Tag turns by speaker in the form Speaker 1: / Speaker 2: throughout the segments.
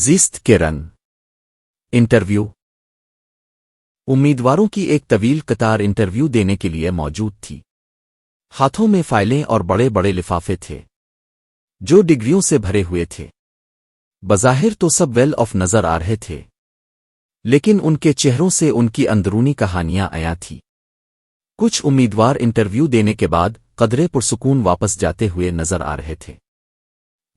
Speaker 1: زیست کے رن انٹرویو امیدواروں کی ایک طویل قطار انٹرویو دینے کے لیے موجود تھی۔ ہاتھوں میں فائلیں اور بڑے بڑے لفافے تھے جو ڈگریوں سے بھرے ہوئے تھے۔ بظاہر تو سب ویل آف نظر آ رہے تھے، لیکن ان کے چہروں سے ان کی اندرونی کہانیاں آیا تھیں۔ کچھ امیدوار انٹرویو دینے کے بعد قدرے پرسکون واپس جاتے ہوئے نظر آ رہے تھے،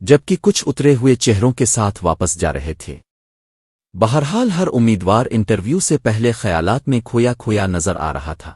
Speaker 1: جبکہ کچھ اترے ہوئے چہروں کے ساتھ واپس جا رہے تھے۔ بہرحال ہر امیدوار انٹرویو سے پہلے خیالات میں کھویا کھویا نظر آ رہا تھا۔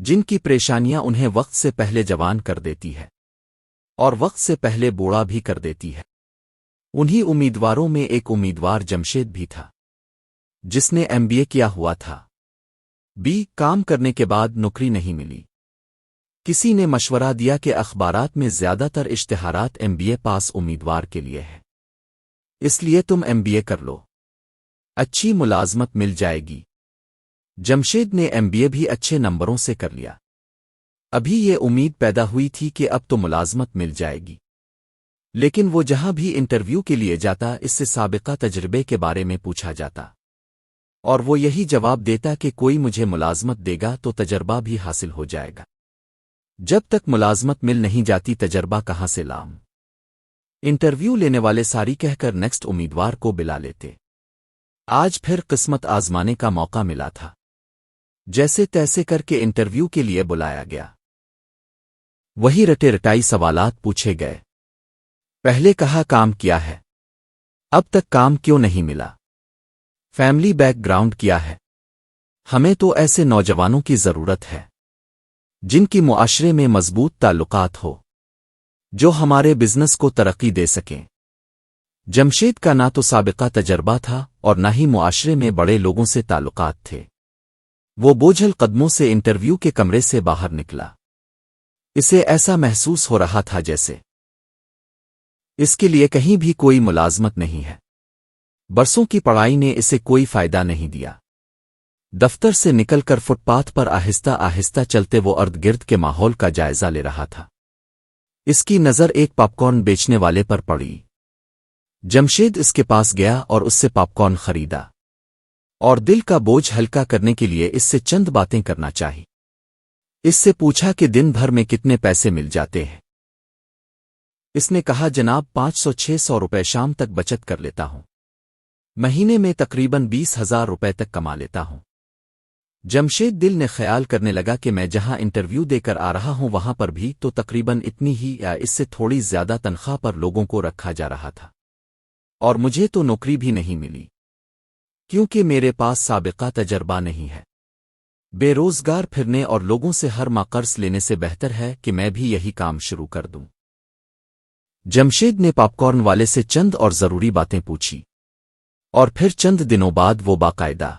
Speaker 1: جن کی پریشانیاں انہیں وقت سے پہلے جوان کر دیتی ہے اور وقت سے پہلے بوڑھا بھی کر دیتی ہے۔ انہی امیدواروں میں ایک امیدوار جمشید بھی تھا جس نے MBA کیا ہوا تھا۔ کام کرنے کے بعد نوکری نہیں ملی۔ کسی نے مشورہ دیا کہ اخبارات میں زیادہ تر اشتہارات MBA پاس امیدوار کے لیے ہے، اس لیے تم MBA کر لو، اچھی ملازمت مل جائے گی۔ جمشید نے MBA بھی اچھے نمبروں سے کر لیا۔ ابھی یہ امید پیدا ہوئی تھی کہ اب تو ملازمت مل جائے گی، لیکن وہ جہاں بھی انٹرویو کے لیے جاتا اس سے سابقہ تجربے کے بارے میں پوچھا جاتا، اور وہ یہی جواب دیتا کہ کوئی مجھے ملازمت دے گا تو تجربہ بھی حاصل ہو جائے گا۔ جب تک ملازمت مل نہیں جاتی تجربہ کہاں سے لام؟ انٹرویو لینے والے ساری کہہ کر نیکسٹ امیدوار کو بلا لیتے۔ آج پھر قسمت آزمانے کا موقع ملا تھا۔ جیسے تیسے کر کے انٹرویو کے لیے بلایا گیا۔ وہی رٹے رٹائی سوالات پوچھے گئے۔ پہلے کہا کام کیا ہے؟ اب تک کام کیوں نہیں ملا؟ فیملی بیک گراؤنڈ کیا ہے؟ ہمیں تو ایسے نوجوانوں کی ضرورت ہے جن کی معاشرے میں مضبوط تعلقات ہو، جو ہمارے بزنس کو ترقی دے سکیں۔ جمشید کا نہ تو سابقہ تجربہ تھا اور نہ ہی معاشرے میں بڑے لوگوں سے تعلقات تھے۔ وہ بوجھل قدموں سے انٹرویو کے کمرے سے باہر نکلا۔ اسے ایسا محسوس ہو رہا تھا جیسے اس کے لیے کہیں بھی کوئی ملازمت نہیں ہے۔ برسوں کی پڑھائی نے اسے کوئی فائدہ نہیں دیا۔ دفتر سے نکل کر فٹ پاتھ پر آہستہ آہستہ چلتے وہ ارد گرد کے ماحول کا جائزہ لے رہا تھا۔ اس کی نظر ایک پاپ کارن بیچنے والے پر پڑی۔ جمشید اس کے پاس گیا اور اس سے پاپ کارن خریدا، اور دل کا بوجھ ہلکا کرنے کے لیے اس سے چند باتیں کرنا چاہی۔ اس سے پوچھا کہ دن بھر میں کتنے پیسے مل جاتے ہیں۔ اس نے کہا جناب 500-600 روپے شام تک بچت کر لیتا ہوں، مہینے میں تقریباً 20,000 روپے تک کما لیتا ہوں۔ جمشید دل نے خیال کرنے لگا کہ میں جہاں انٹرویو دے کر آ رہا ہوں وہاں پر بھی تو تقریباً اتنی ہی یا اس سے تھوڑی زیادہ تنخواہ پر لوگوں کو رکھا جا رہا تھا، اور مجھے تو نوکری بھی نہیں ملی کیونکہ میرے پاس سابقہ تجربہ نہیں ہے۔ بے روزگار پھرنے اور لوگوں سے ہر ماہ قرض لینے سے بہتر ہے کہ میں بھی یہی کام شروع کر دوں۔ جمشید نے پاپ کارن والے سے چند اور ضروری باتیں پوچھی، اور پھر چند دنوں بعد وہ باقاعدہ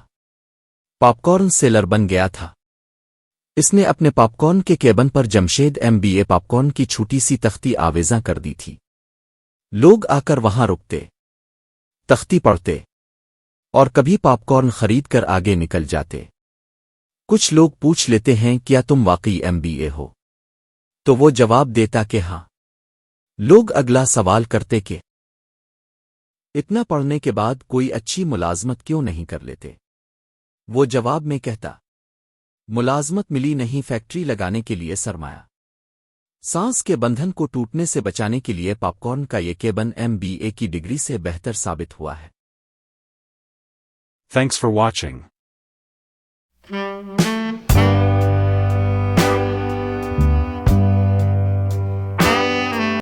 Speaker 1: پاپ کارن سیلر بن گیا تھا۔ اس نے اپنے پاپ کارن کے کیبن پر جمشید MBA پاپ کارن کی چھوٹی سی تختی آویزاں کر دی تھی۔ لوگ آ کر وہاں رکتے، تختی پڑھتے، اور کبھی پاپ کارن خرید کر آگے نکل جاتے۔ کچھ لوگ پوچھ لیتے ہیں کیا تم واقعی MBA ہو؟ تو وہ جواب دیتا کہ ہاں۔ لوگ اگلا سوال کرتے کہ اتنا پڑھنے کے بعد کوئی اچھی ملازمت کیوں نہیں کر لیتے؟ وہ جواب میں کہتا ملازمت ملی نہیں، فیکٹری لگانے کے لیے سرمایہ۔ سانس کے بندھن کو ٹوٹنے سے بچانے کے لیے پاپ کارن کا یہ کیبن MBA کی ڈگری سے بہتر ثابت ہوا ہے۔
Speaker 2: Thanks for watching.